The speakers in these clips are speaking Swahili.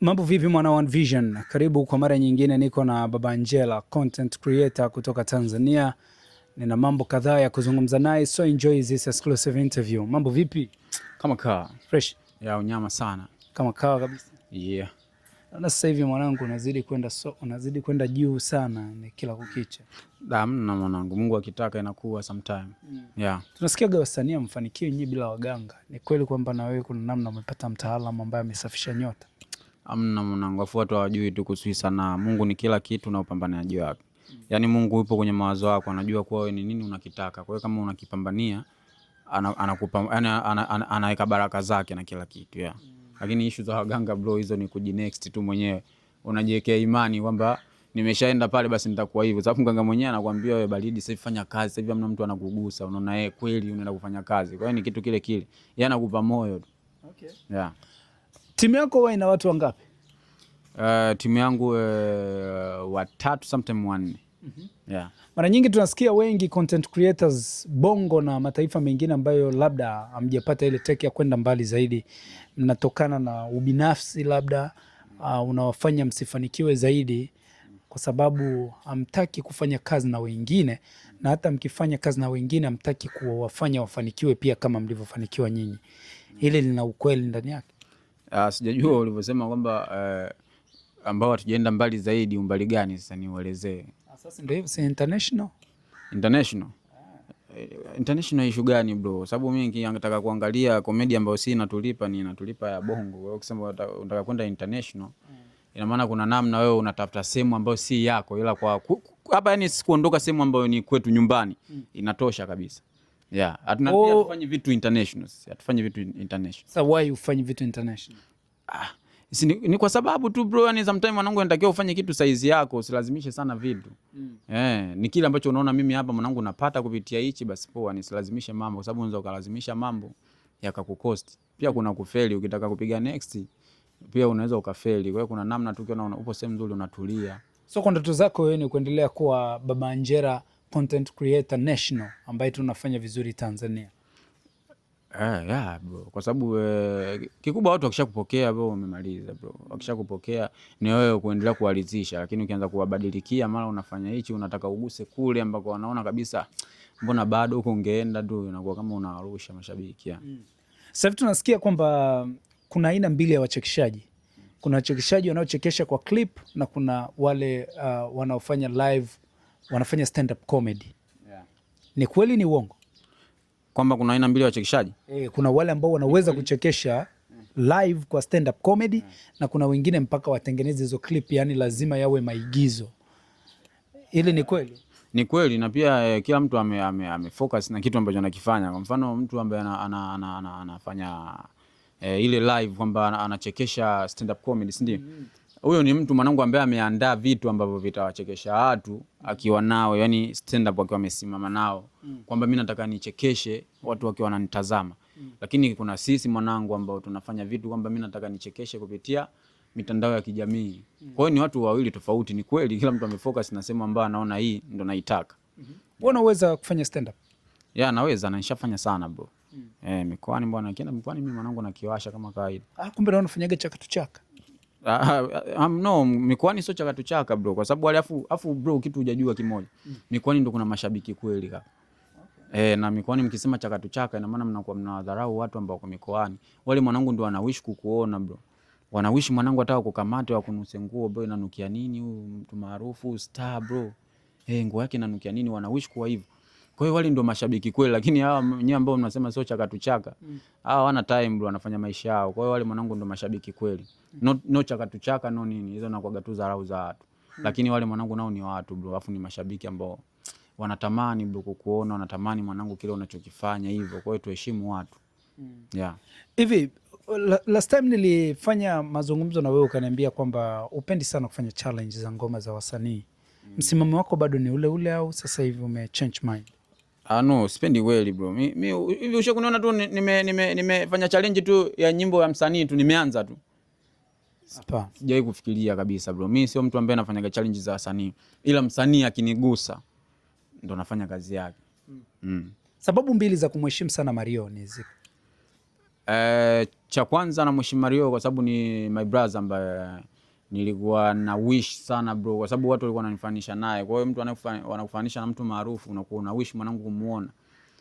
Mambo vipi mwana One Vision? Karibu kwa mara nyingine, niko na Baba Angela, content creator kutoka Tanzania. Nina mambo kadhaa ya kuzungumza naye, so enjoy this exclusive interview. Mambo vipi? Kama kaa. Fresh. Ya unyama sana. Kama kaa kabisa. Yeah. Na sasa hivi mwanangu unazidi kwenda juu sana ni kila kukicha. Hamna mwanangu, Mungu akitaka inakuwa sometime. Yeah. Tunasikia wasanii mfanikio nyinyi bila waganga. Ni kweli kwamba na wewe kuna namna umepata mtaalamu ambaye amesafisha nyota? Hamna mwanangu, afu watu hawajui tu kuhusu sana. Mungu ni kila kitu na upambanaji wake. Yaani Mungu yupo kwenye mawazo yako, anajua kwa wewe ni nini unakitaka. Kwa hiyo kama unakipambania anakupa anaweka baraka zake na kila kitu, yeah. Lakini issue za waganga bro, hizo ni kujinext tu mwenyewe. Unajiwekea imani kwamba nimeshaenda pale basi nitakuwa hivyo. Sababu mganga mwenyewe anakuambia wewe baridi, sasa fanya kazi. Sasa hivi hamna mtu anakugusa. Unaona yeye kweli unaenda kufanya kazi. Kwa hiyo ni kitu kile kile. Yeye anakupa moyo tu. Okay. Yeah. Timu yako wewe ina watu wangapi? Timu yangu watatu, sometime wanne. Yeah. Mara nyingi tunasikia wengi content creators Bongo na mataifa mengine ambayo labda hamjapata ile tech ya kwenda mbali zaidi, mnatokana na ubinafsi labda unawafanya msifanikiwe zaidi kwa sababu hamtaki kufanya kazi na wengine, na hata mkifanya kazi na wengine hamtaki kuwafanya wafanikiwe pia kama mlivyofanikiwa nyinyi. Ile lina ukweli ndani yake? Sijajua ulivyosema kwamba ambao hatujaenda mbali zaidi, umbali gani sasa niuelezee? Sasa ndio hivyo, si international. International issue gani bro? Sababu mimi nataka kuangalia comedy ambayo si inatulipa, ni inatulipa ya Bongo. Wewe ukisema unataka kwenda international, ina maana kuna namna wewe unatafuta sehemu ambayo si yako, ila kwa hapa yani sikuondoka sehemu ambayo ni kwetu nyumbani, inatosha kabisa. Yeah, hatufanyi vitu international. Hatufanyi vitu international. So why ufanye vitu international? Ni kwa sababu tu bro, yani sometimes mwanangu anatakiwa ufanye kitu size yako, usilazimishe sana vitu. Ni kile ambacho unaona mimi hapa mwanangu napata kupitia hichi, basi poa, nisilazimishe mambo, kwa sababu unaweza ukalazimisha mambo yakakukosti. Pia kuna kufeli, ukitaka kupiga next pia unaweza ukafeli. Kwa hiyo kuna namna tu ukiona upo sehemu nzuri unatulia. So kwa ndoto zako wewe ni kuendelea kuwa Baba Angela content creator national ambaye tunafanya vizuri Tanzania? Yeah bro, kwa sababu kikubwa watu wakishakupokea bro, umemaliza bro. Wakishakupokea ni wewe kuendelea kuwalizisha, lakini ukianza kuwabadilikia, mara unafanya hichi, unataka uguse kule ambako wanaona kabisa mbona bado huko ungeenda tu, inakuwa kama unawarusha mashabiki. Sasa hivi tunasikia kwamba kuna aina mbili ya wachekeshaji. Kuna wachekeshaji wanaochekesha kwa clip na kuna wale wanaofanya live, wanafanya stand up comedy. Yeah. Ni kweli ni uongo kwamba kuna aina mbili ya wachekeshaji? Kuna wale ambao wanaweza kuchekesha live kwa stand up comedy, na kuna wengine mpaka watengeneze hizo clip, yani lazima yawe maigizo. Ile ni kweli? Ni kweli, na pia kila mtu amefocus na kitu ambacho anakifanya. Kwa mfano mtu ambaye anafanya ile live kwamba anachekesha stand up comedy, si ndio? Huyo ni mtu mwanangu ambaye ameandaa vitu ambavyo vitawachekesha watu akiwa nao, yani stand up akiwa amesimama nao, kwamba mimi nataka nichekeshe watu wakiwa wananitazama. Lakini kuna sisi mwanangu ambao tunafanya vitu kwamba mimi nataka nichekeshe kupitia mitandao ya kijamii. Kwa hiyo ni watu wawili tofauti. Ni kweli kila mtu amefocus na sehemu ambayo anaona hii ndo naitaka. Wewe unaweza kufanya stand up? Yeah, naweza, na nishafanya sana bro. Mikoani bwana, kienda mikoani mimi mwanangu nakiwasha kama kawaida. Kumbe naona unafanyaga chakatu chaka. No, mikoani sio chakatu chaka bro, kwa sababu wale afu bro, kitu hujajua kimoja. Mikoani ndo kuna mashabiki kweli kaka. Okay. Na mikoani mkisema chakatu chaka ina maana mnakuwa mnawadharau watu ambao kwa mikoani. Wale mwanangu ndo wanawish kukuona bro. Wanawish mwanangu hata kukamate wa kunuse nguo bro, inanukia nini huyu mtu maarufu star bro. Nguo yake inanukia nini, wanawish kwa hivyo. Kwa hiyo wale ndio mashabiki kweli, lakini hawa nyinyi ambao mnasema sio chakatu chaka, hawa wana time bro, wanafanya maisha yao. Kwa hiyo wale mwanangu ndio mashabiki kweli. No chakatu chaka no nini, hizo nakuaga tu dharau za watu. Lakini wale mwanangu nao ni watu bro, afu ni mashabiki ambao wanatamani bro kukuona, wanatamani mwanangu kile unachokifanya hivyo. Kwa hiyo tuheshimu watu. Yeah. Hivi last time nilifanya mazungumzo na wewe ukaniambia kwamba upendi sana kufanya challenge za ngoma za wasanii. Msimamo wako bado ni ule ule au sasa hivi ume change mind? No, sipendi kweli bro. Mimi hivi ushakuniona tu nimefanya challenge tu ya nyimbo ya msanii tu, nimeanza tu. Hapa sijawahi kufikiria kabisa bro. Mimi sio mtu ambaye anafanya challenge za wasanii. Ila msanii akinigusa ndo nafanya kazi yake. Sababu mbili za kumheshimu sana Mario ni zipi? Cha kwanza na Mheshimiwa Mario kwa sababu ni my brother ambaye nilikuwa na wish sana bro, kwa sababu watu walikuwa wananifanisha naye. Kwa hiyo mtu anakufanisha na mtu maarufu unakuwa una wish mwanangu kumuona.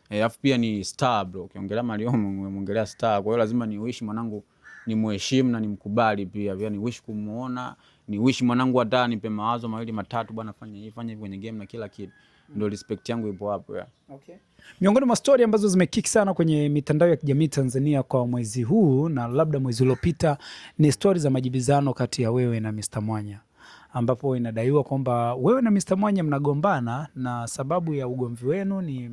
Alafu pia ni star bro. Ukiongelea Mario umeongelea star. Kwa hiyo lazima ni wish mwanangu ni muheshimu na nimkubali pia. Pia ni wish kumuona, ni wish mwanangu hata nipe mawazo mawili matatu bwana, fanya hivi kwenye game na kila kitu. Ndio respect yangu ipo hapo ya. Okay. Miongoni mwa story ambazo zimekick sana kwenye mitandao ya kijamii Tanzania kwa mwezi huu na labda mwezi uliopita ni story za majibizano kati ya wewe na Mr. Mwanya, ambapo inadaiwa kwamba wewe na Mr. Mwanya mnagombana na sababu ya ugomvi wenu ni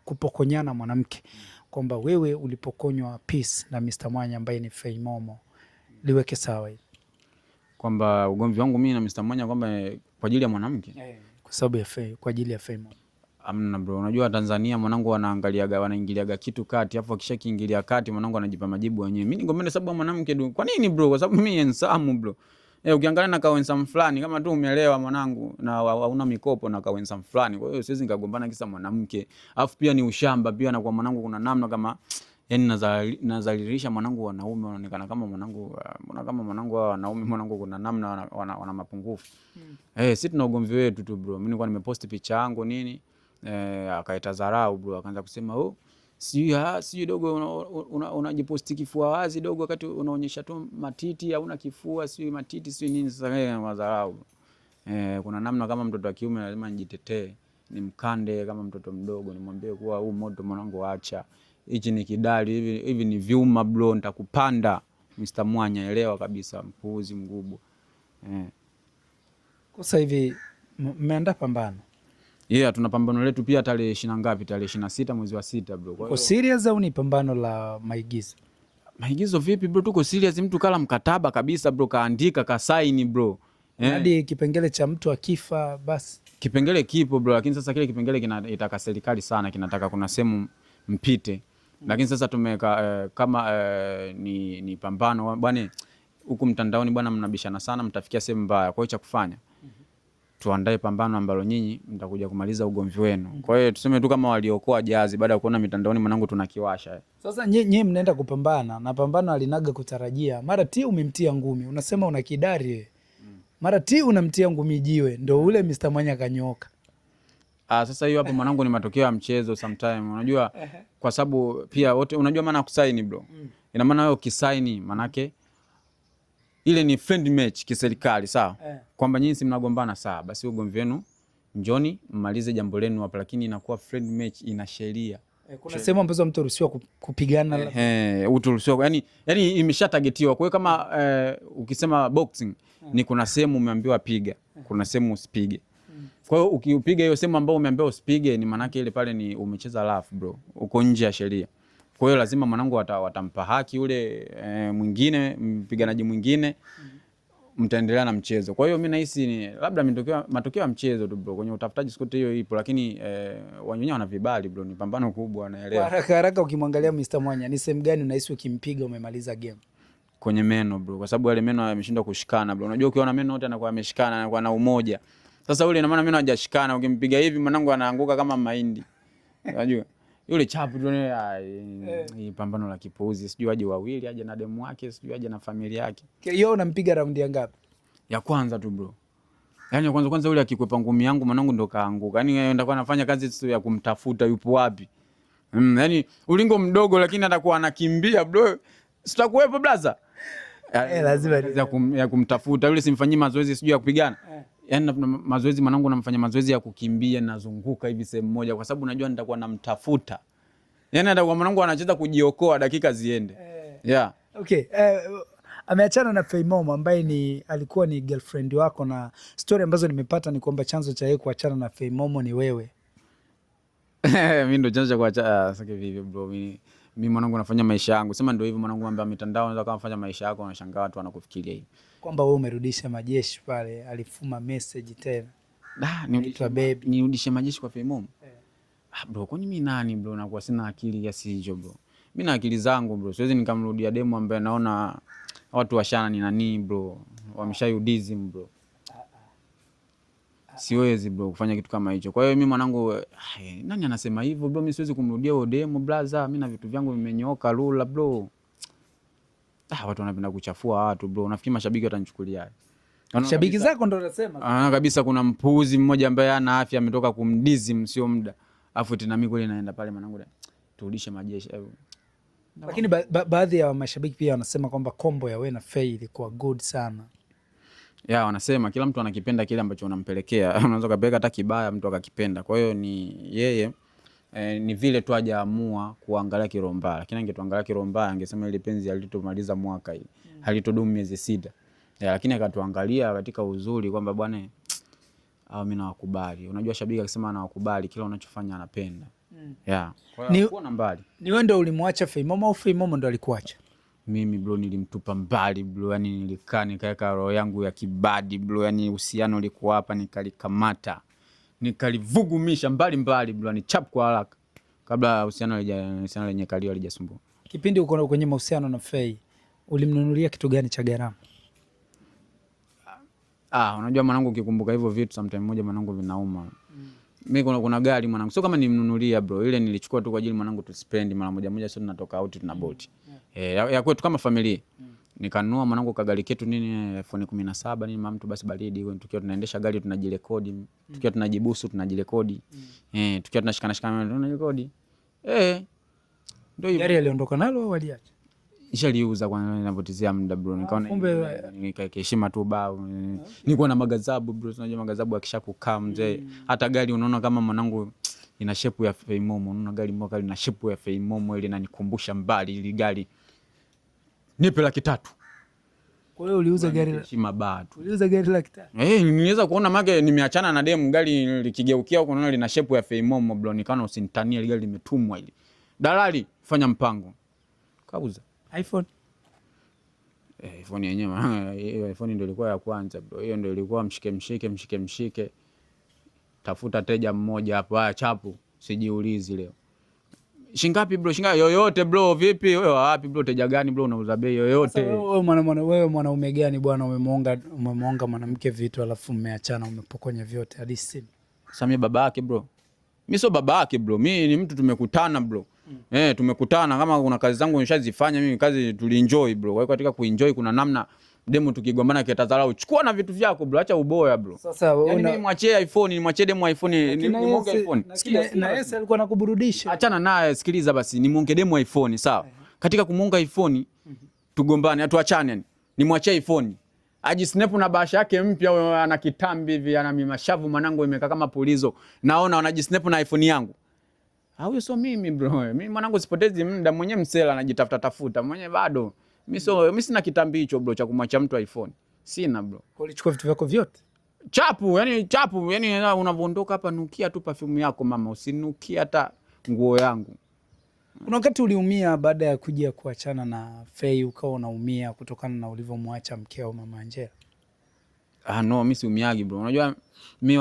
kupokonyana mwanamke, kwamba wewe ulipokonywa peace na Mr. Mwanya ambaye ni Fay Momo. Liweke sawa hili. Kwamba ugomvi wangu mimi na Mr. Mwanya kwamba kwa ajili ya mwanamke. Kwa sababu ya Fay, kwa ajili ya Fay Momo. Amna bro, unajua Tanzania mwanangu wanaingiliaga kitu kati, afu akishakiingilia kati mwanangu anajipa majibu wenyewe. Mimi nigombane sababu mwanamke tu. Kwa nini bro? Kwa sababu mimi handsome bro. Ukiangalia na handsome fulani kama tu umeelewa mwanangu na hauna mikopo na handsome fulani. Kwa hiyo siwezi nikagombana kisa mwanamke. Afu pia ni ushamba pia, na kwa mwanangu kuna namna kama yani nazalilisha mwanangu wanaume wanaonekana kama mwanangu wa wanaume, mwanangu kuna namna wana mapungufu. Sisi tuna ugomvi wetu tu bro. Mimi nilikuwa nimepost picha yangu nini akaita dharau bro, akaanza kusema sijui dogo unajiposti kifua wazi dogo wakati unaonyesha tu matiti, hauna kifua, sijui matiti sijui nini. Sasa kwa dharau kuna namna kama mtoto wa kiume lazima nijitetee, nimkande kama mtoto mdogo, nimwambie kuwa huu moto mwanangu acha, hichi ni kidali, hivi ni vyuma bro, nitakupanda. Mr. Mwanya elewa kabisa, mpuuzi mgubu. Kwa sasa hivi mmeandaa pambano? Tuna pambano letu pia tarehe 20 ngapi? Tarehe 26 mwezi wa 6 bro. Uko serious au ni pambano la maigizo? Maigizo vipi bro? Tuko serious, mtu kala mkataba kabisa bro, kaandika kasaini bro. Hadi kipengele cha mtu akifa basi. Kipengele kipo bro, lakini sasa kile kipengele inataka serikali sana, kinataka kuna sehemu mpite. Lakini sasa tumeka kama ni pambano bwana, huku mtandaoni bwana mnabishana sana, mtafikia sehemu mbaya. Kwa hiyo cha kufanya tuandae pambano ambalo nyinyi mtakuja kumaliza ugomvi wenu. Kwa hiyo tuseme tu kama waliokoa jazi baada ya kuona mitandaoni mwanangu tunakiwasha. Sasa nyinyi mnaenda kupambana na pambano alinaga kutarajia. Mara ti umemtia ngumi, unasema una kidari. Mara ti unamtia ngumi jiwe, ndio ule Mr. Mwanya kanyoka. Sasa hiyo hapo mwanangu ni matokeo ya mchezo sometime. Unajua kwa sababu pia wote unajua maana kusaini bro. Ina maana wewe ukisaini manake ile ni friend match kiserikali, sawa? Kwamba nyinyi si mnagombana, sawa, basi ugomvi wenu njoni mmalize jambo lenu hapa, lakini inakuwa friend match, ina sheria. Kuna sehemu ambazo mtu ruhusiwa kupigana. Uturuhusiwa yani imeshatagetiwa. Kwa hiyo kama ukisema boxing ni kuna sehemu umeambiwa piga, kuna sehemu usipige. Kwa hiyo ukipiga hiyo sehemu ambayo umeambiwa usipige, ni maana yake ile pale ni umecheza rough bro, uko nje ya sheria. Kwa hiyo lazima mwanangu watampa haki ule mwingine, mpiganaji mwingine, mtaendelea na mchezo. Kwa hiyo mimi nahisi ni labda matokeo ya mchezo tu bro. Kwenye utafutaji skote hiyo ipo, lakini wenyewe wana vibali bro, ni pambano kubwa, naelewa. Kwa haraka ukimwangalia Mr. Mwanya, ni sehemu gani unahisi ukimpiga umemaliza game? Kwenye meno bro, kwa sababu yale meno yameshindwa kushikana bro. Unajua ukiona meno yote yanakuwa yameshikana, yanakuwa na umoja. Sasa ule ina maana meno hajashikana, ukimpiga hivi mwanangu anaanguka kama mahindi. Unajua? Yule chapu tu ni pambano la kipuuzi, sijui aje wawili, aje na demu wake, sijui aje na familia yake. Yeye unampiga raundi ya ngapi? Ya kwanza tu bro. Yaani ya kwanza yule akikwepa ngumi yangu mwanangu ndo kaanguka. Yaani ndakuwa nafanya kazi ya kumtafuta yupo wapi. Yaani ulingo mdogo lakini atakuwa anakimbia bro. Sitakuwepo blaza. Lazima ya kumtafuta yule, simfanyii mazoezi sijui ya kupigana. Yaani mazoezi mwanangu namfanya mazoezi ya kukimbia, nazunguka hivi sehemu moja kwa sababu najua nitakuwa namtafuta. Yaani atakuwa mwanangu anacheza kujiokoa dakika ziende. Okay. Ameachana na Fay Momo ambaye alikuwa ni girlfriend wako, na story ambazo nimepata ni kwamba chanzo cha yeye kuachana na Fay Momo ni wewe. Mimi ndo chanzo cha kuachana. Sasa vipi bro, mimi mwanangu nafanya maisha yangu. Sema ndio hivyo mwanangu, ambaye mitandao unaweza kama fanya maisha yako, unashangaa watu wanakufikiria hivi. Kwamba wewe umerudisha majeshi pale, alifuma message tena. Nirudishe majeshi kwa Fay Momo? Bro, kwani mimi nani bro, nakuwa sina akili kiasi hicho bro. Mimi na akili zangu bro. Siwezi nikamrudia demo ambaye naona watu washana ni nani bro. Wameshayudism bro. Siwezi bro kufanya kitu kama hicho. Kwa hiyo mimi mwanangu, nani anasema hivyo bro, mimi siwezi kumrudia huyo demo blaza, mimi na vitu vyangu vimenyooka lula bro. Watu wanapenda kuchafua watu bro. Unafikiri mashabiki watanichukulia? Shabiki zako ndo unasema? Kabisa kuna mpuuzi mmoja ambaye hana afya ametoka kumdizi msio muda. Afu tena mimi kule naenda pale mwanangu, turudishe majeshi. Lakini baadhi ya mashabiki pia wanasema kwamba combo ya wewe na Fei ilikuwa good sana. Wanasema kila mtu anakipenda kile ambacho unampelekea. Unaweza kupeleka hata kibaya mtu akakipenda. Kwa hiyo ni yeye ni vile tu hajaamua kuangalia kiromba. Lakini angetuangalia kiromba angesema ile penzi halitomaliza mwaka hili. Halitodumu miezi 6. Lakini akatuangalia katika uzuri kwamba bwana mimi nawakubali. Unajua shabiki akisema anawakubali kila unachofanya anapenda. Kwa hiyo kuona mbali. Ni wewe ndio ulimwacha Fei Momo au Fei Momo ndio alikuacha? Mimi bro nilimtupa mbali bro, yani nilikaa nikaweka roho yangu ya kibadi bro, yani uhusiano ulikuwa hapa, nikalikamata nikalivugumisha mbali bro, ni chap kwa haraka kabla uhusiano lenye kalio halijasumbua. Kipindi uko kwenye mahusiano na Fei ulimnunulia kitu gani cha gharama? Unajua mwanangu, ukikumbuka hivyo vitu sometimes moja mwanangu vinauma. Mimi kuna gari mwanangu, sio kama nimnunulia bro, ile nilichukua tu kwa ajili mwanangu tuspend mara moja, sio tunatoka out tuna boti. Ya kwetu kama familia. Nikanunua mwanangu kagari ketu nini iPhone 17 nini mama mtu basi baridi hiyo, tukiwa tunaendesha gari tunajirekodi, tukiwa tunajibusu tunajirekodi. Tukiwa tunashikana tunajirekodi. Ndio hivyo. Gari aliondoka nalo au aliacha? Ishaliuza kwa ninapotezea muda bro, nikaona nikaheshima tu bao. Nilikuwa na magazabu bro, unajua magazabu akishakukaa mzee. Hata gari unaona kama mwanangu ina shape ya Fei Momo, unaona gari moja lina shape ya Fei Momo, ile inanikumbusha mbali ile gari. Nipe 300,000. Kwa hiyo uliuza gari la heshima bado. Uliuza gari la 300,000. Niweza kuona mage nimeachana na demu, gari likigeukia huko unaona lina shape ya Fei Momo bro, nikaona usinitanie, ile gari limetumwa ile. Dalali fanya mpango. Kauza iPhone. iPhone yenyewe hiyo iPhone ndio ilikuwa ya kwanza bro. Hiyo ndio ilikuwa mshike. Tafuta teja mmoja hapo chapu, sijiulizi leo. Shingapi bro? Shingapi yoyote bro, vipi? Wewe wapi bro? Teja gani bro? Unauza bei yoyote? Wewe mwanaume gani bwana umemuonga mwanamke vitu alafu mmeachana umepokonya vyote hadi simu. Sasa mimi baba yake bro. Mimi sio baba yake bro. Mimi ni mtu tumekutana bro. Tumekutana kama kuna kazi zangu nishazifanya mimi, kazi tulienjoy bro. Kwa hiyo katika kuenjoy kuna namna demu tukigombana kitadharau, chukua na vitu vyako bro, acha uboya bro. Sasa yani mimi nimwachie iPhone, nimwachie demu iPhone, nimuonge iPhone. Na Yesu alikuwa anakuburudisha. Achana naye, sikiliza basi, nimuonge demu iPhone, sawa? Katika kumuonga iPhone tugombane, atuachane yani. Nimwachie iPhone. Ajisnap na bahasha yake mpya, ana kitambi hivi, ana mashavu mwanangu imekaa kama pulizo. Naona wanajisnap na iPhone yangu. Huyo sio mimi bro. Mimi mwanangu sipotezi muda, mwenyewe msela anajitafuta mwenyewe bado. Mimi sina kitambi hicho bro cha kumwacha mtu iPhone. Sina bro. Kwa ulichukua vitu vyako vyote? Chapu, yani unavyoondoka hapa nukia tu perfume yako mama, usinukia hata nguo yangu. Kuna wakati uliumia baada ya kuja kuachana na Fei, ukawa unaumia kutokana na ulivyomwacha mkeo Mama Angela? No, mimi siumiagi bro. Unajua mimi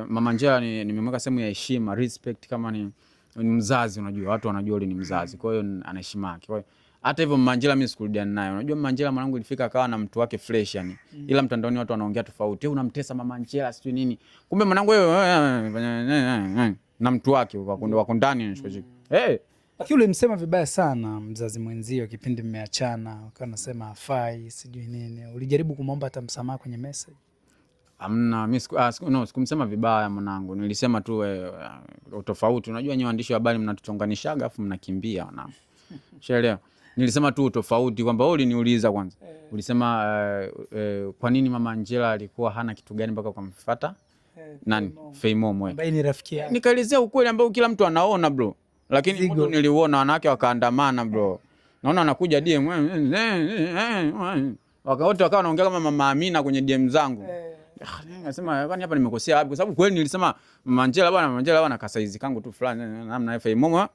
Mama Angela nimemweka sehemu ya heshima, respect, kama ni mzazi, unajua watu wanajua yule ni mzazi. Kwa hiyo anaheshima yake. Kwa hiyo hata hivyo Mama Angela mimi sikurudiana naye. Unajua Mama Angela mwanangu ilifika akawa na mtu wake fresh yani. Ila mtandaoni watu wanaongea tofauti. Unamtesa Mama Angela sio nini. Kumbe mwanangu wewe na mtu wake wako ndani anashika. Lakini ulimsema vibaya sana mzazi mwenzio kipindi mmeachana, ukanasema hafai sijui nini. Ulijaribu kumwomba hata msamaha kwenye message? Amna, mimi sikumsema vibaya mwanangu. Nilisema tu tofauti. Unajua nyinyi waandishi wa habari mnatuchonganishaga afu mnakimbia mwanangu. Shaelewa. Nilisema tu tofauti kwamba wewe uliniuliza kwanza. Ulisema kwa nini Mama Angela alikuwa hana kitu gani mpaka ukamfuata nani? Fei Momo. Ambaye ni rafiki yake. Nikaelezea ukweli ambao kila mtu anaona bro. Lakini mtu niliuona wanawake wakaandamana bro. Naona anakuja DM wote wakawa wanaongea kama Mama Amina kwenye DM zangu. Nasema kwani hapa nimekosea wapi? Kwa sababu kweli nilisema Mama Angela bwana kasaizi kangu tu fulani namna Fei Momo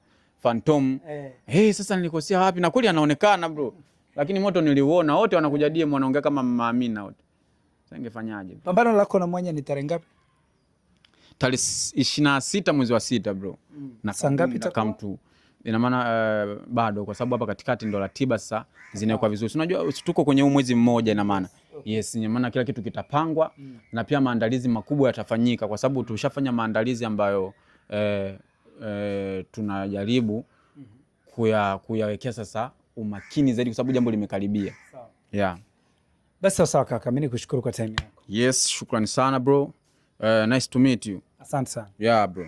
Phantom. Sasa nilikosea wapi? Na kweli anaonekana bro. Lakini moto niliuona, wote wanakuja DM wanaongea kama Mama Amina wote. Sasa ningefanyaje? Pambano lako na Mwanya ni tarehe ngapi? Tarehe 26 mwezi wa 6 bro. Na saa ngapi itakuwa? Ina maana bado, kwa sababu hapa katikati ndo ratiba sasa zinawekwa vizuri. Unajua tuko kwenye mwezi mmoja, ina maana Yes, maana kila kitu kitapangwa na pia maandalizi makubwa yatafanyika kwa sababu tushafanya maandalizi ambayo tunajaribu kuyawekea sasa umakini zaidi kwa sababu jambo limekaribia. Sawa. Yeah. Basi sawa kaka, mimi nikushukuru kwa time yako. Yes, shukrani sana bro. Nice to meet you. Asante sana. Yeah bro.